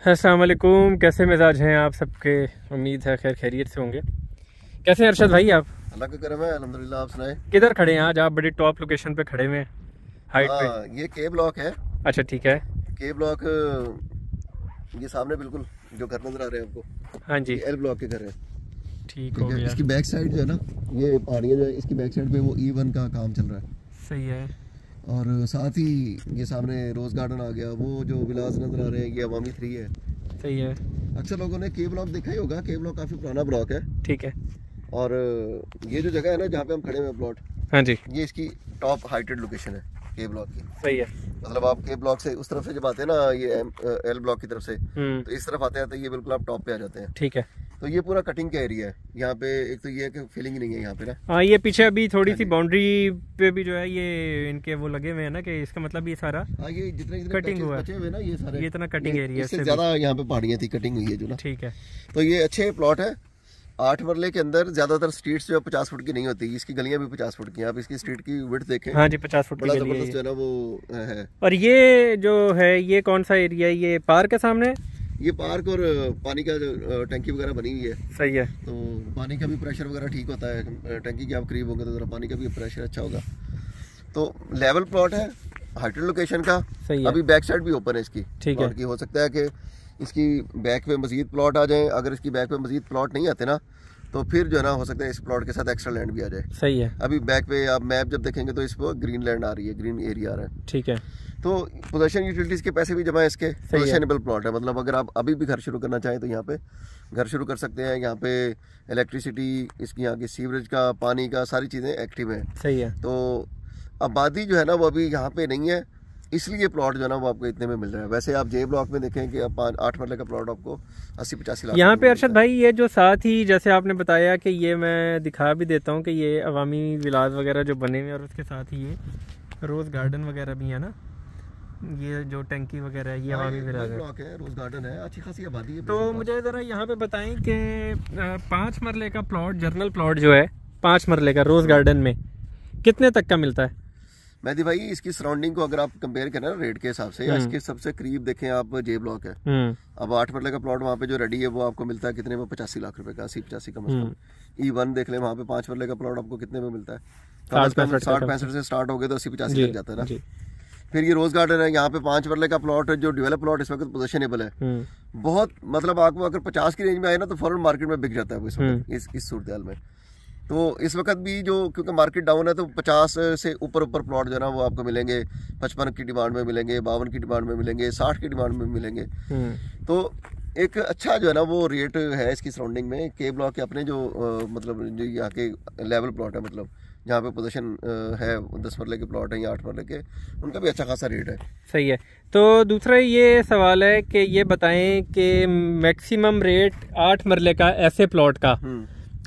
अस्सलाम वालेकुम, कैसे मिजाज हैं आप सबके। उम्मीद है खैर खैरियत से होंगे। कैसे हैं अरशद भाई आप? अल्लाह का करम है, अल्हम्दुलिल्लाह। आप सुनाए? किधर खड़े हैं आज आप? बड़ी टॉप लोकेशन पे खड़े हुए हैं, हाइट पे। ये के ब्लॉक है। अच्छा ठीक है। के ब्लॉक ये सामने बिल्कुल जो घर नजर आ रहे हैं आपको, हाँ जी, एल ब्लॉक के घर है। ठीक हो गया। इसकी बैक साइड जो है ना, ये पहाड़ियाँ जो है, इसकी बैक साइड पे वो E1 का काम चल रहा है। सही है। और साथ ही ये सामने रोज गार्डन आ गया। वो जो विलास नजर आ रहे हैं ये अवामी 3 है। सही है। अक्सर लोगों ने के ब्लॉक देखा ही होगा। के ब्लॉक काफी पुराना ब्लॉक है। ठीक है। और ये जो जगह है ना जहाँ पे हम खड़े हुए हैं प्लॉट, हाँ जी, ये इसकी टॉप हाइटेड लोकेशन है के ब्लॉक की। सही है। मतलब आप के ब्लॉक से उस तरफ से जब आते हैं ना, ये एल ब्लॉक की तरफ से, तो इस तरफ आते हैं तो ये बिल्कुल आप टॉप पे आ जाते हैं। ठीक है। तो ये पूरा कटिंग का एरिया है। यहाँ पे एक तो ये है कि फीलिंग नहीं है यहाँ पे ना। हाँ, ये पीछे अभी थोड़ी सी बाउंड्री पे भी जो है ये इनके वो लगे हुए हैं ना, कि इसका मतलब ये सारा हाँ, ये जितने कटिंग हुआ बचे हुए ना, ये सारे ये इतना कटिंग एरिया इससे ज्यादा यहाँ पे पहाड़ियाँ थी, कटिंग हुई है जो ना। ठीक है। तो ये अच्छे प्लॉट है। 8 मरले के अंदर ज्यादातर स्ट्रीट्स जो 50 फुट की नहीं होती, इसकी गलियां भी 50 फुट की। आप इसकी स्ट्रीट की विड्थ देखें। हाँ जी, 50 फुट बड़ा की गली जबरदस्त जो है। है ना वो है। और ये जो है ये कौन सा एरिया है? ये पार्क है सामने? ये पार्क और पानी का जो टंकी वगैरह बनी हुई है। सही है। तो पानी का भी प्रेशर वगैरह ठीक होता है। टंकी के आप करीब होंगे तो जरा पानी का भी प्रेशर अच्छा होगा। तो लेवल प्लॉट है, हाइटेड लोकेशन का। सही है। अभी बैक साइड भी ओपन है इसकी। ठीक है। की हो सकता है कि इसकी बैक पे मजीद प्लॉट आ जाए। अगर इसकी बैक पे मजीद प्लॉट नहीं आते ना, तो फिर जो है ना हो सकता है इस प्लॉट के साथ एक्स्ट्रा लैंड भी आ जाए। सही है। अभी बैक पे आप मैप जब देखेंगे तो इस पर ग्रीन लैंड आ रही है, ग्रीन एरिया आ रहा है। ठीक है। तो पोजेशन यूटिलिटीज के पैसे भी जमा है इसके। पोजेशनेबल प्लॉट है। मतलब अगर आप अभी भी घर शुरू करना चाहें तो यहाँ पे घर शुरू कर सकते हैं। यहाँ पे इलेक्ट्रिसिटी, इसकी यहाँ की सीवरेज का, पानी का, सारी चीज़ें एक्टिव हैं। सही है। तो आबादी जो है ना वो अभी यहाँ पे नहीं है, इसलिए प्लॉट जो है ना वो आपको इतने में मिल रहा है। वैसे आप जे ब्लॉक में देखें कि 8 मरले का प्लॉट आपको 80-85 लाख यहाँ पे अरशद भाई ये जो साथ ही जैसे आपने बताया कि ये मैं दिखा भी देता हूँ कि ये अवामी विलास वगैरह जो बने हुए हैं, और उसके साथ ही ये रोज़ गार्डन वगैरह भी है ना, ये जो टंकी वगैरह है ये अवामी विलास है, रोज गार्डन है, अच्छी खासी आबादी है। तो मुझे ज़रा यहाँ पे बताएं कि 5 मरले का प्लॉट, जर्नल प्लॉट जो है 5 मरले का रोज़ गार्डन में कितने तक का मिलता है? मेहदी भाई इसकी सराउंडिंग को अगर आप कंपेयर करें ना रेट के हिसाब से, या इसके सबसे करीब देखें आप, जे ब्लॉक है। अब 8 मरले का प्लॉट वहाँ पे जो रेडी है वो आपको मिलता है कितने में? 85 लाख रुपए का, 80-85 का मतलब। E1 देख ले, वहाँ पे 5 मरले का प्लॉट आपको कितने में मिलता है? 60-65 से स्टार्ट हो गए तो 80-85 तक जाता है ना। फिर ये रोज गार्डन है, यहाँ पे 5 मरले का प्लॉट जो डेवलप प्लॉट इस वक्त पोजिशनेबल है। बहुत मतलब आपको अगर 50 की रेंज में आए ना तो फॉरन मार्केट में बिक जाता है वो इस वक्त, इस सूरत हाल में। तो इस वक्त भी जो, क्योंकि मार्केट डाउन है, तो 50 से ऊपर प्लॉट जो है ना वो आपको मिलेंगे। 55 की डिमांड में मिलेंगे, 52 की डिमांड में मिलेंगे, 60 की डिमांड में मिलेंगे। तो एक अच्छा जो है ना वो रेट है इसकी सराउंडिंग में। के ब्लॉक के अपने जो मतलब जो यहाँ के लेवल प्लॉट है, मतलब जहाँ पे पोजीशन है 10 मरले के प्लॉट है या 8 मरले के, उनका भी अच्छा खासा रेट है। सही है। तो दूसरा ये सवाल है कि ये बताएं कि मैक्सिमम रेट 8 मरले का ऐसे प्लॉट का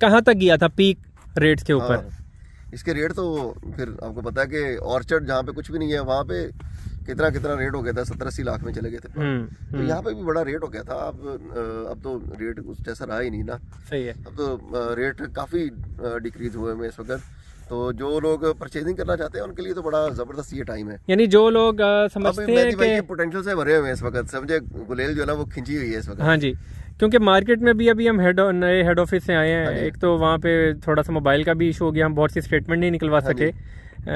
कहाँ तक गया था पीक रेट्स के ऊपर? इसके रेट तो फिर आपको पता है कि ऑर्चर्ड जहाँ पे कुछ भी नहीं है वहाँ पे कितना रेट हो गया था, 70-80 लाख में चले गए थे। तो यहाँ पे भी बड़ा रेट हो गया था। अब तो रेट उस जैसा रहा ही नहीं ना। सही है। अब तो रेट काफी डिक्रीज हुए हैं इस वक्त। तो जो लोग परचेजिंग करना चाहते हैं उनके लिए तो बड़ा जबरदस्त ये टाइम है। यानी जो लोग समझते हैं कि पोटेंशियल से भरे हुए हैं इस वक्त, समझे, गुलेल जो है ना वो खिंची हुई है इस वक्त। हाँ जी, क्योंकि मार्केट में भी अभी हम नए हेड ऑफिस से आए हैं। एक तो वहाँ पे थोड़ा सा मोबाइल का भी इशू हो गया, हम बहुत सी स्टेटमेंट नहीं निकलवा सके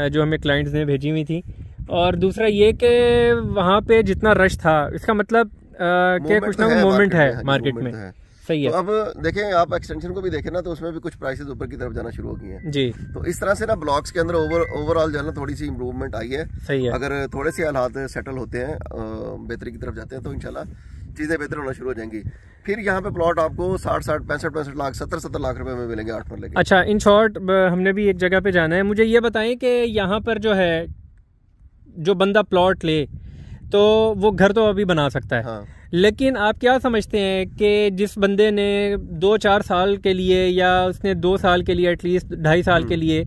जो हमें क्लाइंट्स ने भेजी हुई थी। और दूसरा ये कि वहाँ पे जितना रश था, इसका मतलब कि कुछ ना कुछ मूवमेंट है मार्केट में। सही है। तो अब देखें आप एक्सटेंशन को भी देखें ना, तो उसमें भी कुछ प्राइसेस ऊपर की तरफ जाना शुरू हो गई हैं जी। तो इस तरह से ना ब्लॉक्स के अंदर ओवरऑल जो है ना थोड़ी सी इंप्रूवमेंट आई है। सही है। अगर थोड़े से हालात सेटल होते हैं, बेहतरी की तरफ जाते हैं, तो इंशाल्लाह चीजें बेहतर होना शुरू हो जाएंगी। फिर यहाँ पे प्लॉट आपको 60-60, 65-65 लाख, 70-70 लाख रुपए में मिलेंगे 8 मरले के। अच्छा, इन शॉर्ट हमने भी एक जगह पे जाना है। मुझे ये बताएं कि यहाँ पर जो है, जो बंदा प्लॉट ले तो वो घर तो अभी बना सकता है। हाँ। लेकिन आप क्या समझते हैं कि जिस बंदे ने 2-4 साल के लिए, या उसने 2 साल के लिए, एटलीस्ट 2.5 साल के लिए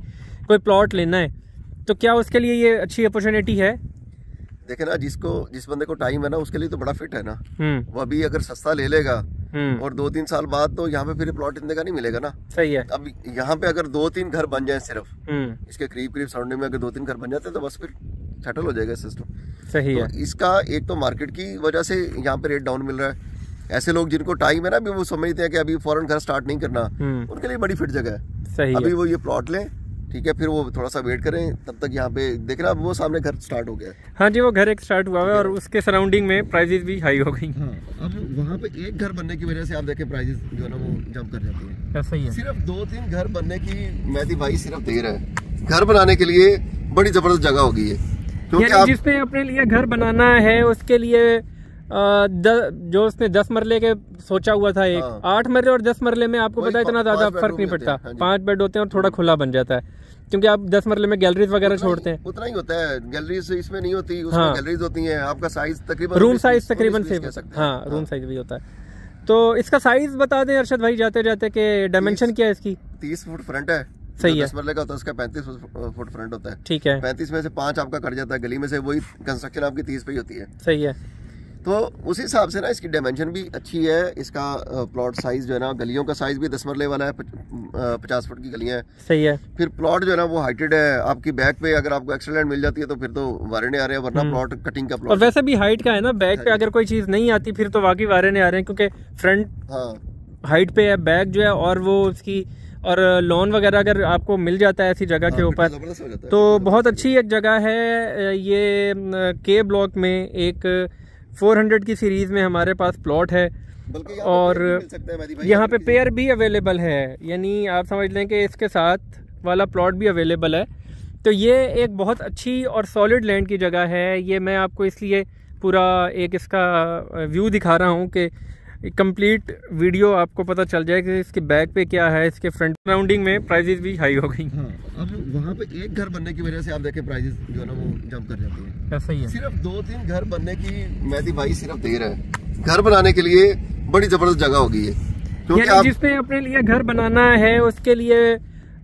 कोई प्लॉट लेना है, तो क्या उसके लिए ये अच्छी अपॉर्चुनिटी है? देखे ना, जिस बंदे को टाइम है ना उसके लिए तो बड़ा फिट है ना। वो अभी अगर सस्ता ले लेगा और 2-3 साल बाद तो यहाँ पे फिर प्लॉट इतने का नहीं मिलेगा ना। सही है। अब यहाँ पे अगर 2-3 घर बन जाए सिर्फ इसके करीब सराउंडिंग में, अगर 2-3 घर बन जाते तो बस फिर सेटल हो जाएगा सिस्टम। सही है। तो इसका एक तो मार्केट की वजह से यहाँ पे रेट डाउन मिल रहा है। ऐसे लोग जिनको टाइम है ना, अभी वो समझते हैं कि अभी फौरन घर स्टार्ट नहीं करना, उनके लिए बड़ी फिट जगह है। सही अभी है। वो ये प्लॉट लें, ठीक है, फिर वो थोड़ा सा वेट करें, तब तक यहाँ पे देखना वो सामने घर स्टार्ट हो गया। हाँ जी, वो घर एक स्टार्ट हुआ है और उसके सराउंडिंग में प्राइसेस भी हाई हो गई। हाँ, अब वहाँ पे एक घर बनने की वजह से आप देखें प्राइसेस जो है ना वो जंप कर जाती है। ऐसा ही है। सिर्फ 2-3 घर बनने की मेहदी भाई सिर्फ देर है। घर बनाने के लिए बड़ी जबरदस्त जगह हो गई है, क्योंकि आप जिसने अपने लिए घर बनाना है उसके लिए जो उसने 10 मरले के सोचा हुआ था, एक 8 मरले और 10 मरले में आपको पता है इतना ज्यादा फर्क नहीं पड़ता। 5 बेड होते हैं और थोड़ा खुला बन जाता है, क्योंकि आप 10 मरले में गैलरीज वगैरह छोड़ते हैं। उतना ही होता है, गैलरीज इसमें नहीं होती, उसमें गैलरीज होती हैं। आपका साइज तकरीबन रूम साइज तकरीबन से, हाँ रूम साइज भी होता है। तो इसका साइज बता दें अरशद भाई जाते जाते कि डायमेंशन क्या है इसकी। 30 फुट फ्रंट है। सही है। 10 मरले का होता है, उसका 35 फुट फ्रंट होता है। ठीक है। 35 में से 5 आपका कट जाता है गली में से, वही कंस्ट्रक्शन आपकी 30 पे ही होती है। सही है। तो उस हिसाब से ना इसकी डायमेंशन भी अच्छी है। इसका प्लॉट साइज जो है ना, गलियों का साइज भी 10 मरले वाला है, 50 फुट की गलियां हैं। सही है। फिर प्लॉट जो है ना वो हाइटेड है। आपकी बैक पे अगर आपको एक्स्ट्रा लैंड मिल जाती है तो फिर तो वारे नहीं आ रहे हैं, वरना प्लॉट कटिंग का प्लॉट। और वैसे भी हाइट का है ना, बैक पे अगर कोई चीज नहीं आती फिर तो वाकई वारे नहीं आ रहे हैं, क्योंकि फ्रंट हाइट पे है, बैक जो है और वो उसकी और लोन वगैरह अगर आपको मिल जाता है ऐसी जगह के ऊपर तो बहुत अच्छी एक जगह है। ये के ब्लॉक में एक 400 की सीरीज में हमारे पास प्लॉट है और यहाँ पे पेयर भी अवेलेबल है, यानी आप समझ लें कि इसके साथ वाला प्लॉट भी अवेलेबल है। तो ये एक बहुत अच्छी और सॉलिड लैंड की जगह है। ये मैं आपको इसलिए पूरा एक इसका व्यू दिखा रहा हूँ कि कंप्लीट वीडियो आपको पता चल जाए कि इसके बैक पे क्या है, इसके फ्रंट सराउंडिंग में प्राइसेस भी हाई हो गई। हाँ, अब वहाँ पे एक घर बनने की वजह से आप देखें प्राइसेस जो है ना वो जंप कर जाती है। ऐसा ही है। सिर्फ 2-3 घर बनने की मेहदी भाई सिर्फ देर है। घर बनाने के लिए बड़ी जबरदस्त जगह हो गई है, क्योंकि जिसने अपने लिए घर बनाना है उसके लिए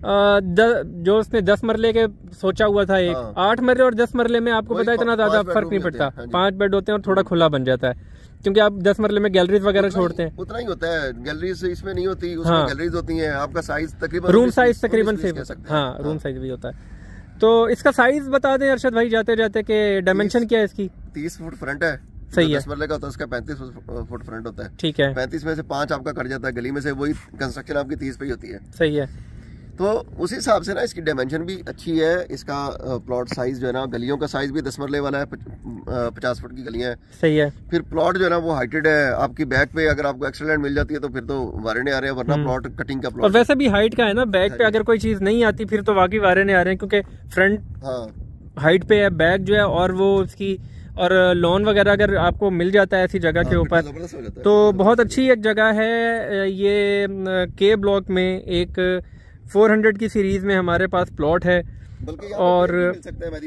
जो उसने 10 मरले के सोचा हुआ था, एक 8 मरले और 10 मरले में आपको पता है इतना ज्यादा फर्क नहीं पड़ता। 5 बेड होते हैं और थोड़ा खुला बन जाता है, क्योंकि आप 10 मरले में गैलरीज वगैरह छोड़ते हैं। उतना ही होता है, गैलरीज इसमें नहीं होती, उसमें गैलरीज होती हैं। आपका साइज तकरीबन रूम साइज तकरीबन से, हाँ रूम साइज भी होता है। तो इसका साइज बता दें अरशद भाई जाते जाते कि डायमेंशन क्या है इसकी। 30 फुट फ्रंट है। सही है। 10 मरले का होता है, उसका 35 फुट फ्रंट होता है। ठीक है। 35 में से 5 आपका कट जाता है गली में से, वही कंस्ट्रक्शन आपकी 30 पे ही होती है। सही है। तो उस हिसाब से ना इसकी डायमेंशन भी अच्छी है। इसका प्लॉट साइज जो है ना, गलियों का साइज भी 10 मरले वाला है, 50 फुट की गलियां हैं। सही है। फिर प्लॉट जो है ना वो हाइटेड है। आपकी बैक पे अगर आपको एक्स्ट्रा लैंड मिल जाती है तो फिर तो वारे नहीं आ रहे हैं, वरना प्लॉट कटिंग का प्लॉट। और वैसे भी हाइट का है ना, बैक पे अगर कोई चीज नहीं आती फिर तो वाकई वारे नहीं आ रहे हैं, क्योंकि फ्रंट हाइट पे है, बैक जो है और वो उसकी और लोन वगैरह अगर आपको मिल जाता है ऐसी जगह के ऊपर तो बहुत अच्छी एक जगह है। ये के ब्लॉक में एक 400 की सीरीज में हमारे पास प्लॉट है और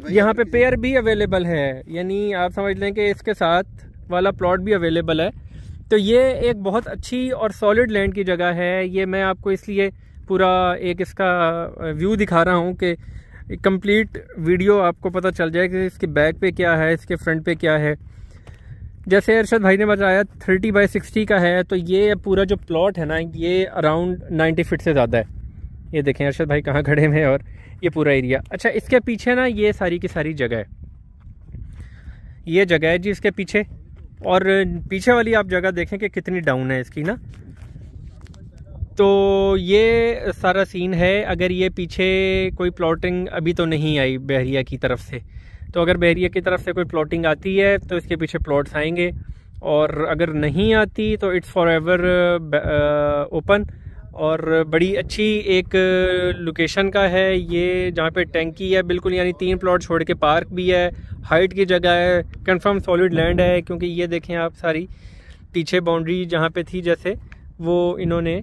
यहाँ पे पेयर भी अवेलेबल है, यानी आप समझ लें कि इसके साथ वाला प्लॉट भी अवेलेबल है। तो ये एक बहुत अच्छी और सॉलिड लैंड की जगह है। ये मैं आपको इसलिए पूरा एक इसका व्यू दिखा रहा हूँ कि कंप्लीट वीडियो आपको पता चल जाए कि इसके बैक पे क्या है, इसके फ्रंट पे क्या है। जैसे अरशद भाई ने बताया 30x60 का है, तो ये पूरा जो प्लॉट है ना ये अराउंड 90 फीट से ज़्यादा है। ये देखें अरशद भाई कहाँ खड़े हैं और ये पूरा एरिया। अच्छा, इसके पीछे ना ये सारी की सारी जगह है, ये जगह है जी इसके पीछे, और पीछे वाली आप जगह देखें कि कितनी डाउन है इसकी ना। तो ये सारा सीन है। अगर ये पीछे कोई प्लॉटिंग अभी तो नहीं आई बहरिया की तरफ से, तो अगर बहरिया की तरफ से कोई प्लॉटिंग आती है तो इसके पीछे प्लॉट्स आएंगे, और अगर नहीं आती तो इट्स फॉर एवर ओपन। और बड़ी अच्छी एक लोकेशन का है ये, जहाँ पे टैंकी है बिल्कुल, यानी 3 प्लॉट छोड़ के पार्क भी है, हाइट की जगह है, कंफर्म सॉलिड लैंड है। क्योंकि ये देखें आप सारी पीछे बाउंड्री जहाँ पे थी जैसे वो इन्होंने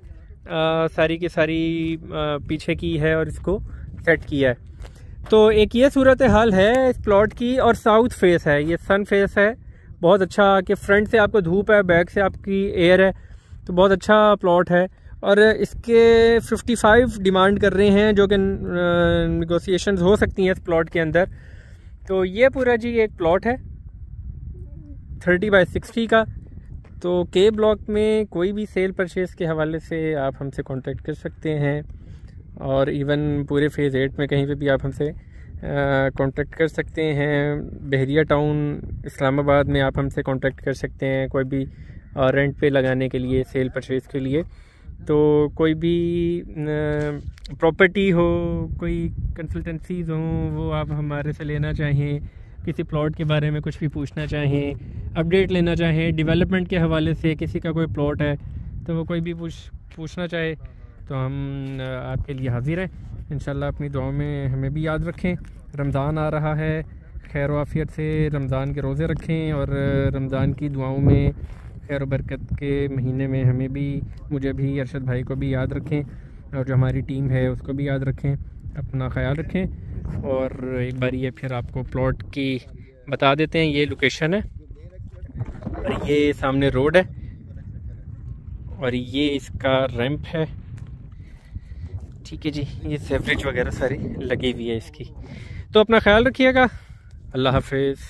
सारी की सारी पीछे की है और इसको सेट किया है। तो एक ये सूरत हाल है इस प्लॉट की। और साउथ फेस है, ये सन फेस है, बहुत अच्छा कि फ्रंट से आपको धूप है, बैक से आपकी एयर है, तो बहुत अच्छा प्लॉट है। और इसके 55 डिमांड कर रहे हैं, जो कि नेगोशिएशंस हो सकती हैं इस प्लॉट के अंदर। तो ये पूरा जी एक प्लॉट है 30x60 का। तो के ब्लॉक में कोई भी सेल परचेज़ के हवाले से आप हमसे कांटेक्ट कर सकते हैं, और इवन पूरे फेज़ 8 में कहीं पे भी आप हमसे कांटेक्ट कर सकते हैं। बहरिया टाउन इस्लामाबाद में आप हमसे कांटेक्ट कर सकते हैं कोई भी रेंट पे लगाने के लिए, सेल परचेज़ के लिए। तो कोई भी प्रॉपर्टी हो, कोई कंसल्टेंसीज़ हों, वो आप हमारे से लेना चाहें, किसी प्लॉट के बारे में कुछ भी पूछना चाहें, अपडेट लेना चाहें, डेवलपमेंट के हवाले से किसी का कोई प्लॉट है तो वो कोई भी पूछना चाहे तो हम आपके लिए हाजिर हैं। इंशाल्लाह अपनी दुआओं में हमें भी याद रखें। रमज़ान आ रहा है, खैर आफियत से रमज़ान के रोज़े रखें और रमज़ान की दुआओं में खैर बरकत के महीने में हमें भी, मुझे भी, अरशद भाई को भी याद रखें और जो हमारी टीम है उसको भी याद रखें। अपना ख्याल रखें। और एक बार ये फिर आपको प्लॉट की बता देते हैं। ये लोकेशन है और ये सामने रोड है और ये इसका रैंप है। ठीक है जी, ये सेवरेज वगैरह सारी लगी हुई है इसकी। तो अपना ख्याल रखिएगा। अल्लाह हाफिज़।